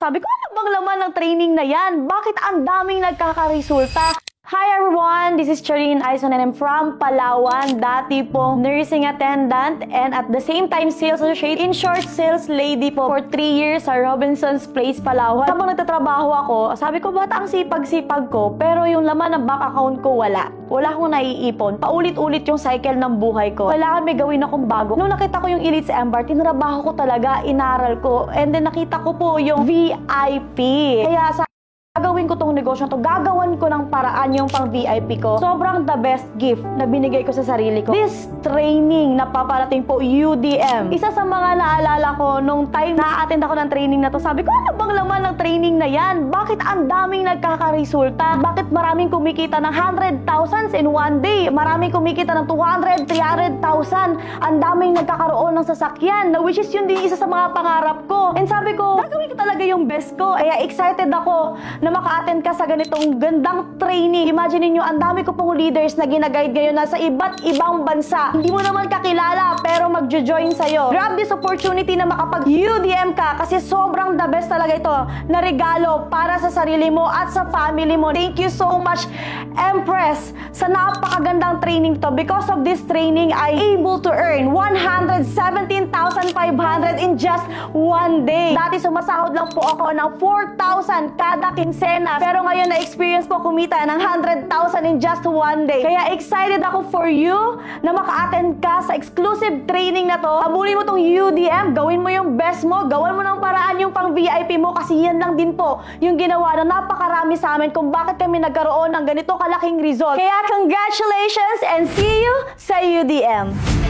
Sabi ko, ano bang laman ng training na yan? Bakit ang daming nagkakaresulta? Hi everyone! This is Charine Aison and I'm from Palawan. Dati pong nursing attendant and at the same time sales associate. In short, sales lady po for 3 years sa Robinson's Place, Palawan. Habang nagtatrabaho ako, sabi ko, bata ang sipag-sipag ko pero yung laman ng bank account ko wala. Wala akong naiipon. Paulit-ulit yung cycle ng buhay ko. Kailangan may gawin akong bago. Nung nakita ko yung Elites Embar, tinrabaho ko talaga, inaral ko. And then nakita ko po yung VIP. Kaya sa gagawin ko tong negosyo to, gagawan ko ng paraan yung pang VIP ko. Sobrang the best gift na binigay ko sa sarili ko. This training na paparating po, UDM. Isa sa mga naalala ko nung time na attend ako ng training na to, sabi ko, ano bang laman ng training na yan? Bakit ang daming nagkakaresulta? Bakit maraming kumikita ng 100,000 in one day? Maraming kumikita ng 200, 300,000. Ang daming nagkakaroon ng sasakyan, na which is yun din isa sa mga pangarap ko. And sabi ko, gagawin ko talaga yung best ko. Kaya excited ako na maka-attend ka sa ganitong gandang training. Imagine niyo, ang dami ko pong leaders na ginaguide ngayon na sa iba't ibang bansa. Hindi mo naman kakilala, pero magjo-join sa'yo. Grab this opportunity na makapag-UDM ka kasi sobrang the best talaga ito na regalo para sa sarili mo at sa family mo. Thank you so much, Empress, sa napakagandang training to. Because of this training, I able to earn 117,500 in just one day. Dati sumasahod lang po ako ng 4,000 kada kinsena. Pero ngayon na-experience po kumita ng 100,000 in just one day. Kaya excited ako for you na maka-attend ka sa exclusive training na to. Habulin mo tong UDM, gawin mo yung best mo, gawin mo ng paraan yung pang VIP mo kasi yan lang din po yung ginawa na napakarami sa amin kung bakit kami nagkaroon ng ganito kalaking result. Kaya congratulations and see you sa UDM!